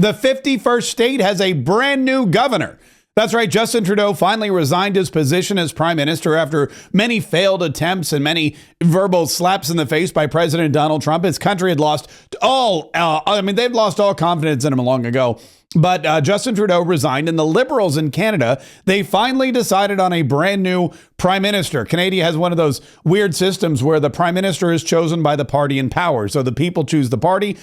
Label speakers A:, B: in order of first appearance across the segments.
A: The 51st state has a brand new governor. That's right. Justin Trudeau finally resigned his position as prime minister after many failed attempts and many verbal slaps in the face by President Donald Trump. His country had lost they've lost all confidence in him long ago. But Justin Trudeau resigned, and the Liberals in Canada, they finally decided on a brand new prime minister. Canada has one of those weird systems where the prime minister is chosen by the party in power. So the people choose the party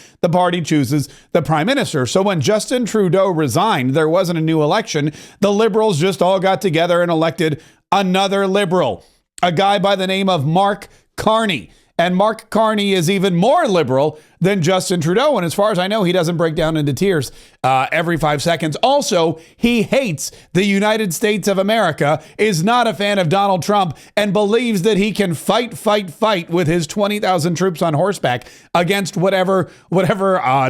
A: chooses the prime minister. So when Justin Trudeau resigned, there wasn't a new election. The Liberals just all got together and elected another Liberal, a guy by the name of Mark Carney. And Mark Carney is even more liberal than Justin Trudeau. And as far as I know, he doesn't break down into tears every 5 seconds. Also, he hates the United States of America, is not a fan of Donald Trump, and believes that he can fight with his 20,000 troops on horseback against whatever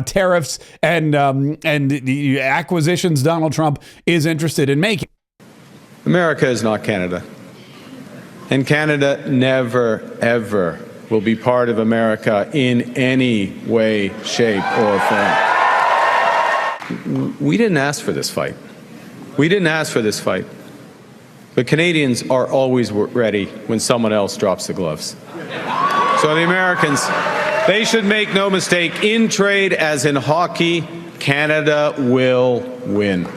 A: tariffs and acquisitions Donald Trump is interested in making.
B: America is not Canada. And Canada never, ever will be part of America in any way, shape, or form. We didn't ask for this fight. We didn't ask for this fight. But Canadians are always ready when someone else drops the gloves. So the Americans, they should make no mistake, in trade as in hockey, Canada will win.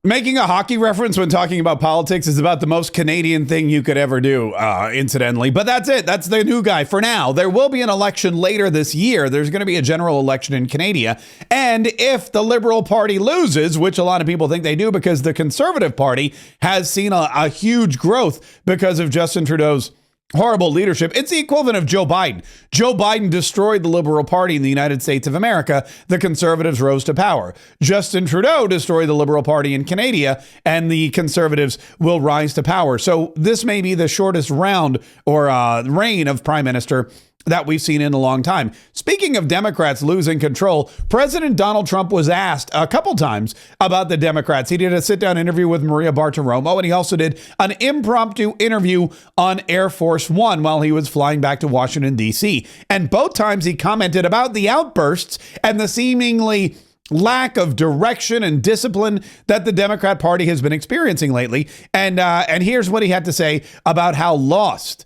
A: Making a hockey reference when talking about politics is about the most Canadian thing you could ever do, incidentally. But that's it. That's the new guy for now. There will be an election later this year. There's going to be a general election in Canada. And if the Liberal Party loses, which a lot of people think they do because the Conservative Party has seen a huge growth because of Justin Trudeau's horrible leadership. It's the equivalent of Joe Biden. Joe Biden destroyed the Liberal Party in the United States of America. The Conservatives rose to power. Justin Trudeau destroyed the Liberal Party in Canada, and the Conservatives will rise to power. So this may be the shortest round or reign of prime minister that we've seen in a long time. Speaking of Democrats losing control, President Donald Trump was asked a couple times about the Democrats. He did a sit-down interview with Maria Bartiromo, and he also did an impromptu interview on Air Force One while he was flying back to Washington, D.C. And both times he commented about the outbursts and the seemingly lack of direction and discipline that the Democrat Party has been experiencing lately. And here's what he had to say about how lost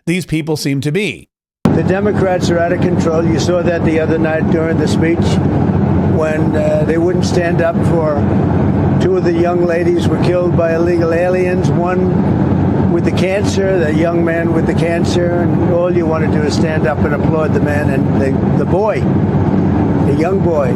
A: these people seem to be.
C: The Democrats are out of control. You saw that the other night during the speech when they wouldn't stand up for two of the young ladies were killed by illegal aliens, one with the cancer, the young man with the cancer, and all you want to do is stand up and applaud the man and the boy, the young boy.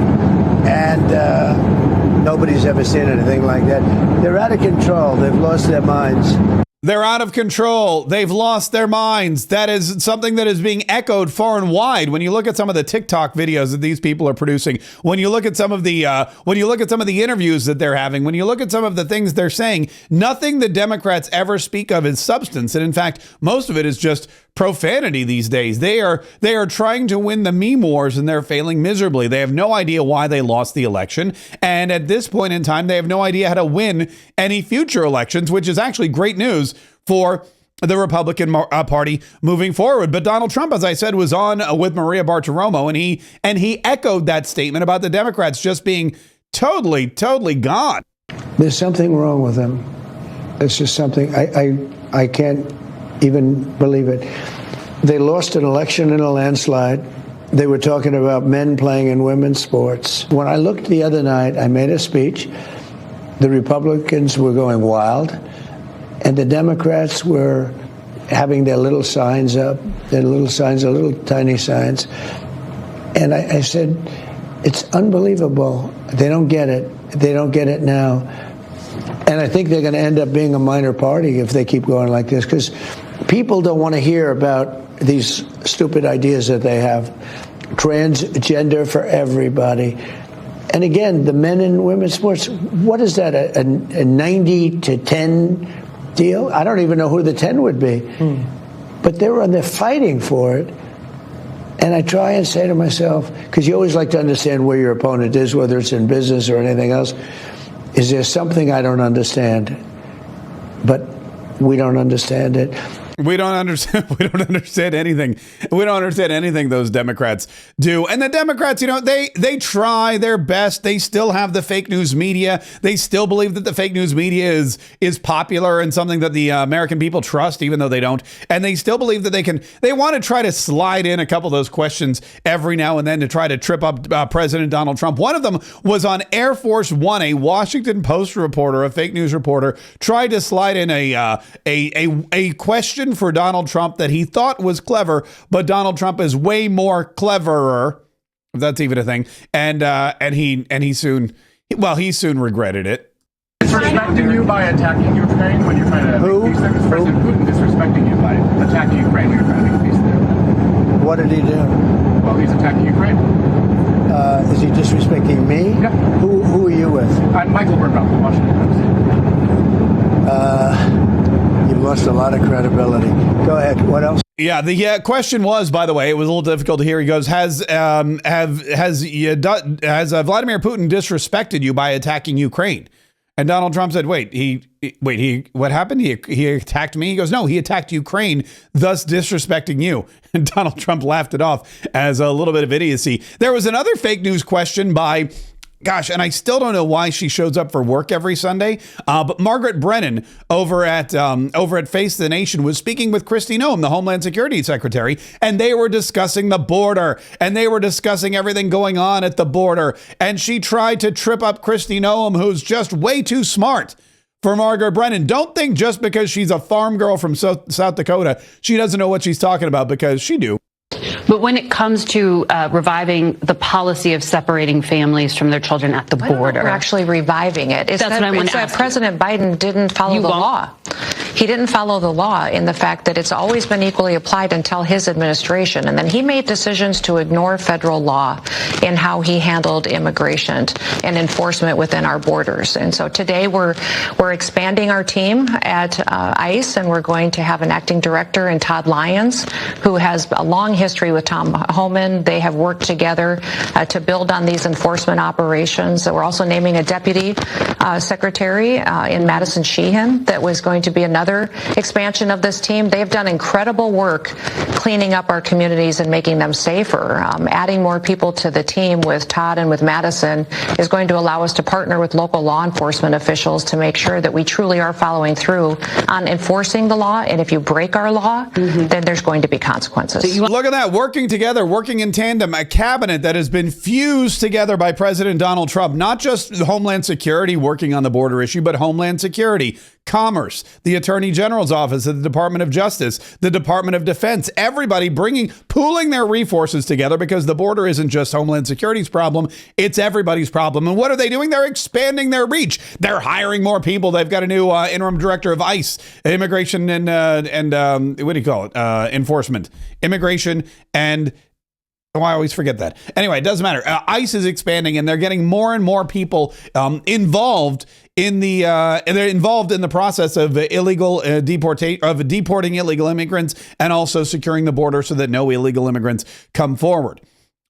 C: And nobody's ever seen anything like that. They're out of control. They've lost their minds.
A: They're out of control. They've lost their minds. That is something that is being echoed far and wide. When you look at some of the TikTok videos that these people are producing, when you look at some of the interviews that they're having, when you look at some of the things they're saying, nothing the Democrats ever speak of is substance. And in fact, most of it is just profanity these days. They are trying to win the meme wars, and they're failing miserably. They have no idea why they lost the election. And at this point in time, they have no idea how to win any future elections, which is actually great news for the Republican Party moving forward. But Donald Trump, as I said, was on with Maria Bartiromo, and he echoed that statement about the Democrats just being totally gone.
C: There's something wrong with them. It's just something I can't even believe it. They lost an election in a landslide. They were talking about men playing in women's sports. When I looked the other night, I made a speech. The Republicans were going wild, and the Democrats were having their little signs up, little tiny signs. And I said, it's unbelievable. They don't get it. They don't get it now. And I think they're going to end up being a minor party if they keep going like this, because people don't want to hear about these stupid ideas that they have. Transgender for everybody. And again, the men and women's sports, what is that, a 90-10 deal? I don't even know who the 10 would be. But they're fighting for it. And I try and say to myself, because you always like to understand where your opponent is, whether it's in business or anything else, is there something I don't understand? But we don't understand it.
A: We don't understand. We don't understand anything. We don't understand anything those Democrats do. And the Democrats, they try their best. They still have the fake news media. They still believe that the fake news media is popular and something that the American people trust, even though they don't. And they still believe that they want to try to slide in a couple of those questions every now and then to try to trip up President Donald Trump. One of them was on Air Force One. A Washington Post reporter, a fake news reporter, tried to slide in a question for Donald Trump that he thought was clever, but Donald Trump is way more cleverer, if that's even a thing. And he soon regretted it.
D: Disrespecting you by attacking Ukraine when you're trying to make peace there. Is President Putin disrespecting you by attacking Ukraine when you're trying to make peace there?
C: What did he do?
D: Well, he's attacking Ukraine.
C: Is he disrespecting me?
D: Yeah.
C: Who are you with?
D: I'm Michael Burnbaum, the Washington Post.
C: You lost a lot of credibility. Go ahead. What else?
A: Yeah, the question was, by the way, it was a little difficult to hear. He goes, has Vladimir Putin disrespected you by attacking Ukraine? And Donald Trump said, what happened? He attacked me? He goes, no, he attacked Ukraine, thus disrespecting you. And Donald Trump laughed it off as a little bit of idiocy. There was another fake news question by, gosh, and I still don't know why she shows up for work every Sunday. But Margaret Brennan over at Face the Nation was speaking with Kristi Noem, the Homeland Security Secretary, and they were discussing the border, and they were discussing everything going on at the border. And she tried to trip up Kristi Noem, who's just way too smart for Margaret Brennan. Don't think just because she's a farm girl from South Dakota, she doesn't know what she's talking about, because she do.
E: But when it comes to reviving the policy of separating families from their children at the border,
F: we're actually reviving it.
E: That's what I want to ask.
F: President Biden didn't follow the law. He didn't follow the law in the fact that it's always been equally applied until his administration. And then he made decisions to ignore federal law in how he handled immigration and enforcement within our borders. And so today we're expanding our team at ICE, and we're going to have an acting director in Todd Lyons, who has a long history with Tom Homan. They have worked together to build on these enforcement operations. So we're also naming a deputy secretary in Madison Sheehan that was going to be another expansion of this team. They've done incredible work cleaning up our communities and making them safer. Adding more people to the team with Todd and with Madison is going to allow us to partner with local law enforcement officials to make sure that we truly are following through on enforcing the law. And if you break our law, then there's going to be consequences.
A: Look at that, working together, working in tandem, a cabinet that has been fused together by President Donald Trump, not just Homeland Security working on the border issue, but Homeland Security, Commerce, the Attorney General's office, the Department of Justice, the Department of Defense, everybody pooling their resources together, because the border isn't just Homeland Security's problem, it's everybody's problem. And what are they doing? They're expanding their reach. They're hiring more people. They've got a new interim director of ICE, immigration and what do you call it? Enforcement, immigration and I always forget that. Anyway, it doesn't matter. ICE is expanding, and they're getting more and more people involved in the process of deporting illegal immigrants, and also securing the border so that no illegal immigrants come forward.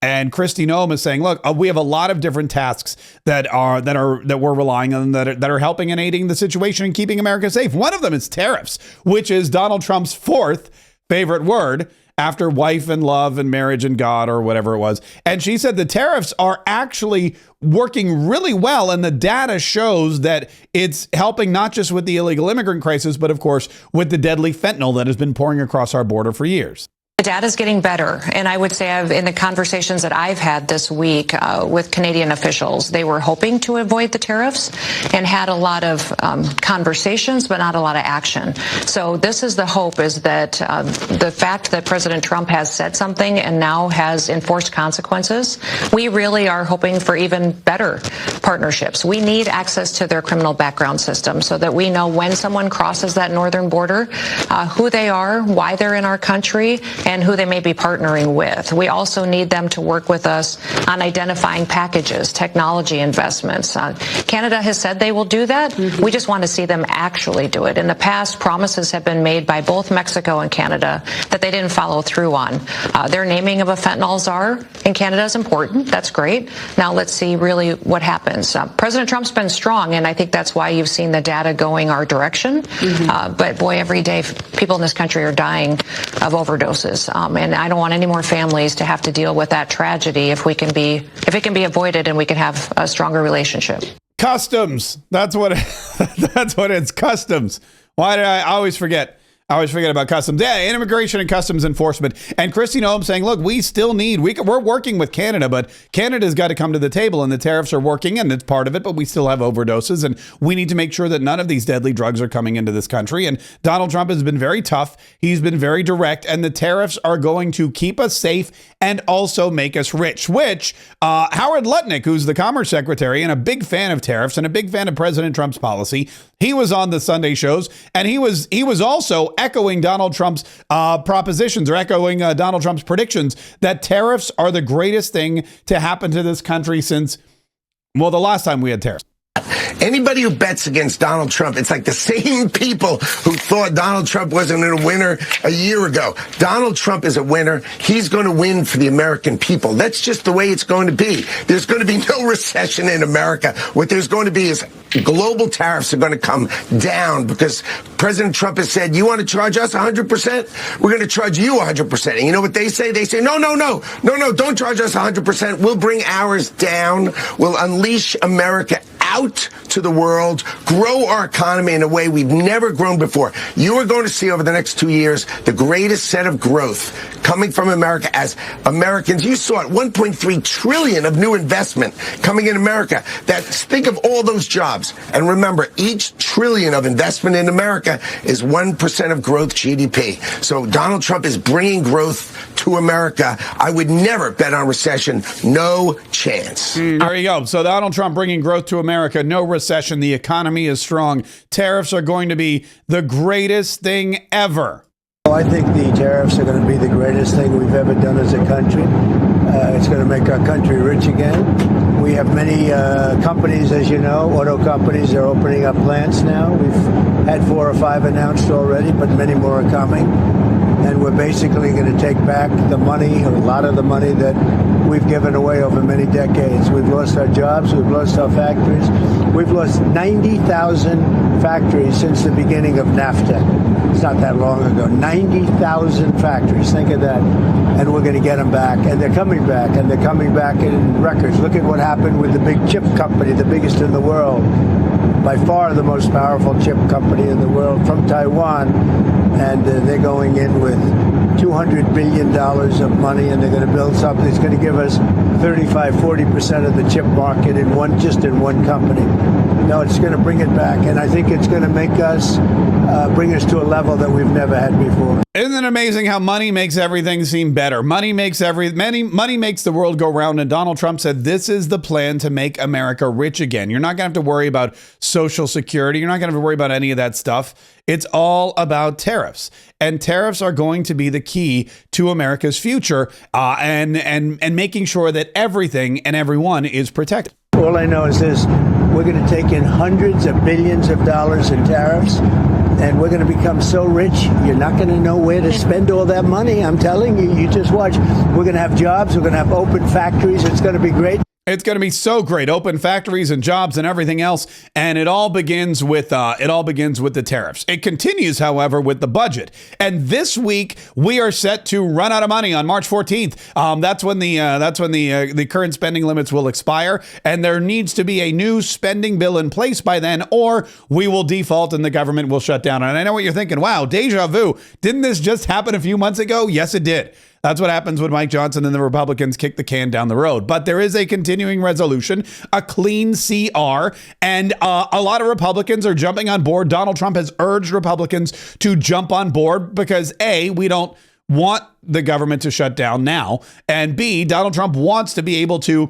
A: And Kristi Noem is saying, look, we have a lot of different tasks that we're relying on that are helping and aiding the situation and keeping America safe. One of them is tariffs, which is Donald Trump's fourth favorite word after wife and love and marriage and God, or whatever it was. And she said the tariffs are actually working really well. And the data shows that it's helping not just with the illegal immigrant crisis, but of course, with the deadly fentanyl that has been pouring across our border for years.
F: The data is getting better, and I would say in the conversations that I've had this week with Canadian officials, they were hoping to avoid the tariffs and had a lot of conversations, but not a lot of action. So this is the hope, is that the fact that President Trump has said something and now has enforced consequences, we really are hoping for even better partnerships. We need access to their criminal background system so that we know when someone crosses that northern border, who they are, why they're in our country, and who they may be partnering with. We also need them to work with us on identifying packages, technology investments. Canada has said they will do that. We just want to see them actually do it. In the past, promises have been made by both Mexico and Canada that they didn't follow through on. Their naming of a fentanyl czar in Canada is important. That's great. Now let's see really what happens. President Trump's been strong, and I think that's why you've seen the data going our direction. But boy, every day people in this country are dying of overdoses, and I don't want any more families to have to deal with that tragedy if it can be avoided and we can have a stronger relationship.
A: Customs. That's what it's, customs. Why did I always forget? I always forget about customs. Yeah, immigration and customs enforcement. And Kristi Noem saying, look, we still need, we're working with Canada, but Canada's got to come to the table, and the tariffs are working, and it's part of it, but we still have overdoses, and we need to make sure that none of these deadly drugs are coming into this country. And Donald Trump has been very tough. He's been very direct, and the tariffs are going to keep us safe and also make us rich, which Howard Lutnick, who's the Commerce Secretary and a big fan of tariffs and a big fan of President Trump's policy, he was on the Sunday shows, and he was also echoing Donald Trump's propositions, or echoing Donald Trump's predictions that tariffs are the greatest thing to happen to this country since, well, the last time we had tariffs.
G: Anybody who bets against Donald Trump, it's like the same people who thought Donald Trump wasn't a winner a year ago. Donald Trump is a winner. He's going to win for the American people. That's just the way it's going to be. There's going to be no recession in America. What there's going to be is global tariffs are going to come down because President Trump has said, you want to charge us 100%? We're going to charge you 100%. And you know what they say? They say, no, don't charge us 100%. We'll bring ours down. We'll unleash America out to the world, grow our economy in a way we've never grown before. You are going to see over the next 2 years the greatest set of growth coming from America as Americans. You saw it, 1.3 trillion of new investment coming in America. Think of all those jobs. And remember, each trillion of investment in America is 1% of growth GDP. So Donald Trump is bringing growth to America. I would never bet on recession. No chance.
A: There you go. So Donald Trump bringing growth to America. No recession. The economy is strong. Tariffs are going to be the greatest thing ever.
C: I think the tariffs are going to be the greatest thing we've ever done as a country. It's going to make our country rich again. We have many companies, as you know, auto companies are opening up plants now. We've had 4 or 5 announced already, but many more are coming. And we're basically going to take back the money, or a lot of the money that we've given away over many decades. We've lost our jobs. We've lost our factories. We've lost 90,000 factories since the beginning of NAFTA. It's not that long ago. 90,000 factories. Think of that. And we're going to get them back. And they're coming back. And they're coming back in records. Look at what happened with the big chip company, the biggest in the world. By far the most powerful chip company in the world, from Taiwan. And they're going in with $200 billion of money, and they're going to build something that's going to give us 35-40% of the chip market in one company. No, it's going to bring it back, and I think it's going to make us bring us to a level that we've never had before.
A: Isn't it amazing how money makes everything seem better? Money makes money makes the world go round, and Donald Trump said this is the plan to make America rich again. You're not going to have to worry about Social Security. You're not going to have to worry about any of that stuff. It's all about tariffs, and tariffs are going to be the key to America's future, and making sure that everything and everyone is protected.
C: All I know is this: we're going to take in hundreds of billions of dollars in tariffs, and we're going to become so rich, you're not going to know where to spend all that money. I'm telling you, you just watch. We're going to have jobs. We're going to have open factories. It's going to be great.
A: It's going to be so great. Open factories and jobs and everything else. And it all begins with the tariffs. It continues, however, with the budget. And this week we are set to run out of money on March 14th. That's when the current spending limits will expire. And there needs to be a new spending bill in place by then, or we will default and the government will shut down. And I know what you're thinking. Wow, deja vu. Didn't this just happen a few months ago? Yes, it did. That's what happens when Mike Johnson and the Republicans kick the can down the road. But there is a continuing resolution, a clean CR, and a lot of Republicans are jumping on board. Donald Trump has urged Republicans to jump on board because A, we don't want the government to shut down now, and B, Donald Trump wants to be able to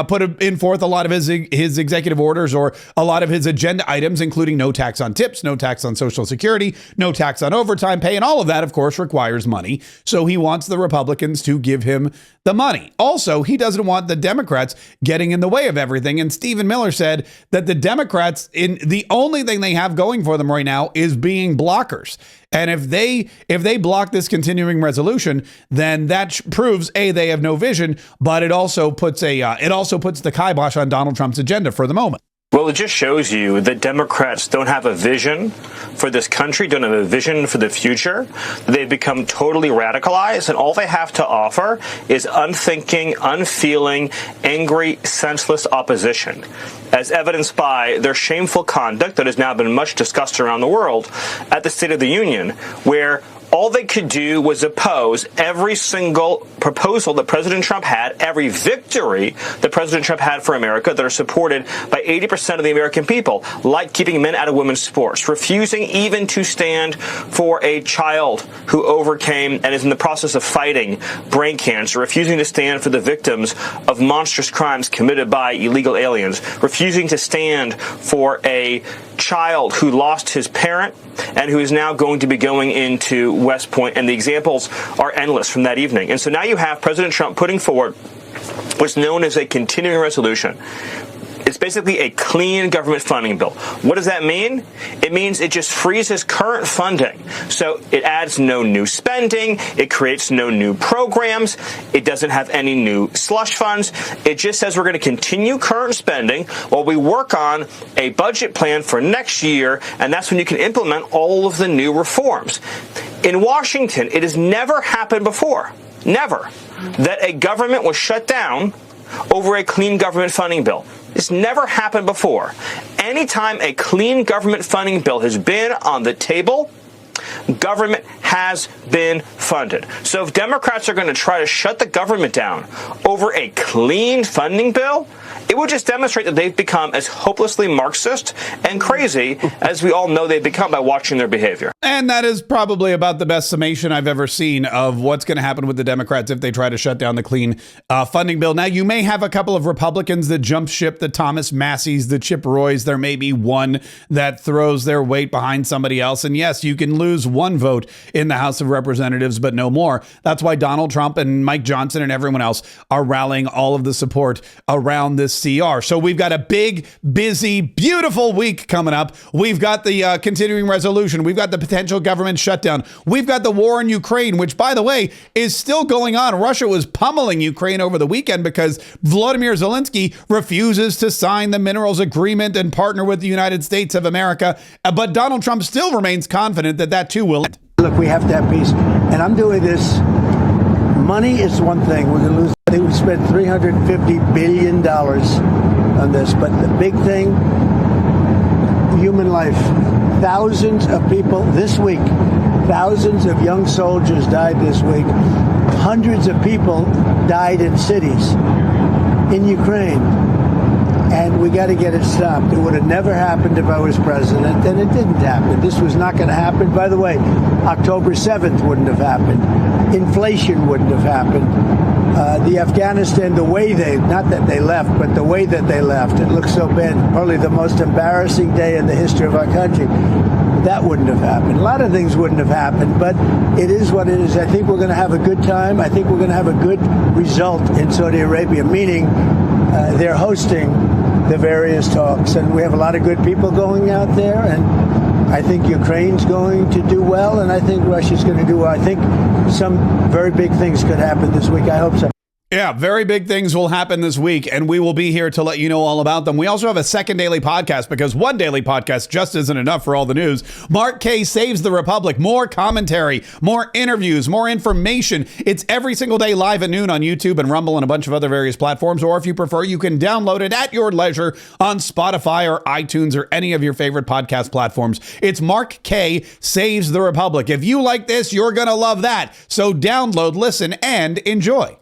A: put in forth a lot of his executive orders or a lot of his agenda items, including no tax on tips, no tax on Social Security, no tax on overtime pay. And all of that, of course, requires money. So he wants the Republicans to give him the money. Also, he doesn't want the Democrats getting in the way of everything. And Stephen Miller said that the Democrats, the only thing they have going for them right now is being blockers. And if they block this continuing resolution, then that proves they have no vision, but it also puts the kibosh on Donald Trump's agenda for the moment.
H: Well, it just shows you that Democrats don't have a vision for this country, don't have a vision for the future. They've become totally radicalized, and all they have to offer is unthinking, unfeeling, angry, senseless opposition, as evidenced by their shameful conduct that has now been much discussed around the world at the State of the Union, where all they could do was oppose every single proposal that President Trump had, every victory that President Trump had for America that are supported by 80% of the American people, like keeping men out of women's sports, refusing even to stand for a child who overcame and is in the process of fighting brain cancer, refusing to stand for the victims of monstrous crimes committed by illegal aliens, refusing to stand for a child who lost his parent and who is now going to be going into West Point, and the examples are endless from that evening. And so now you have President Trump putting forward what's known as a continuing resolution. It's basically a clean government funding bill. What does that mean? It means it just freezes current funding. So it adds no new spending. It creates no new programs. It doesn't have any new slush funds. It just says we're going to continue current spending while we work on a budget plan for next year, and that's when you can implement all of the new reforms. In Washington, it has never happened before, never, that a government was shut down over a clean government funding bill. It's never happened before. Anytime a clean government funding bill has been on the table, government has been funded. So if Democrats are going to try to shut the government down over a clean funding bill, it would just demonstrate that they've become as hopelessly Marxist and crazy as we all know they've become by watching their behavior.
A: And that is probably about the best summation I've ever seen of what's going to happen with the Democrats if they try to shut down the clean funding bill. Now, you may have a couple of Republicans that jump ship, the Thomas Masseys, the Chip Roys. There may be one that throws their weight behind somebody else. And yes, you can lose one vote in the House of Representatives, but no more. That's why Donald Trump and Mike Johnson and everyone else are rallying all of the support around this CR. So we've got a big, busy, beautiful week coming up. We've got the continuing resolution. We've got the potential government shutdown. We've got the war in Ukraine, which, by the way, is still going on. Russia was pummeling Ukraine over the weekend because Volodymyr Zelensky refuses to sign the minerals agreement and partner with the United States of America. But Donald Trump still remains confident that that too will end.
C: Look, we have to have peace. And I'm doing this. Money is one thing. We're going to lose. I think we spent $350 billion on this. But the big thing, human life. Thousands of people this week, thousands of young soldiers died this week. Hundreds of people died in cities in Ukraine. And we got to get it stopped. It would have never happened if I was president, and it didn't happen. This was not going to happen. By the way, October 7th wouldn't have happened. Inflation wouldn't have happened. The Afghanistan, the way not that they left, but the way that they left, it looks so bad. Probably the most embarrassing day in the history of our country. That wouldn't have happened. A lot of things wouldn't have happened, but it is what it is. I think we're going to have a good time. I think we're going to have a good result in Saudi Arabia, meaning they're hosting the various talks, and we have a lot of good people going out there, and I think Ukraine's going to do well, and I think Russia's going to do well. I think some very big things could happen this week. I hope so.
A: Yeah, very big things will happen this week, and we will be here to let you know all about them. We also have a second daily podcast because one daily podcast just isn't enough for all the news. Mark Kaye Saves the Republic. More commentary, more interviews, more information. It's every single day live at noon on YouTube and Rumble and a bunch of other various platforms. Or if you prefer, you can download it at your leisure on Spotify or iTunes or any of your favorite podcast platforms. It's Mark Kaye Saves the Republic. If you like this, you're going to love that. So download, listen, and enjoy.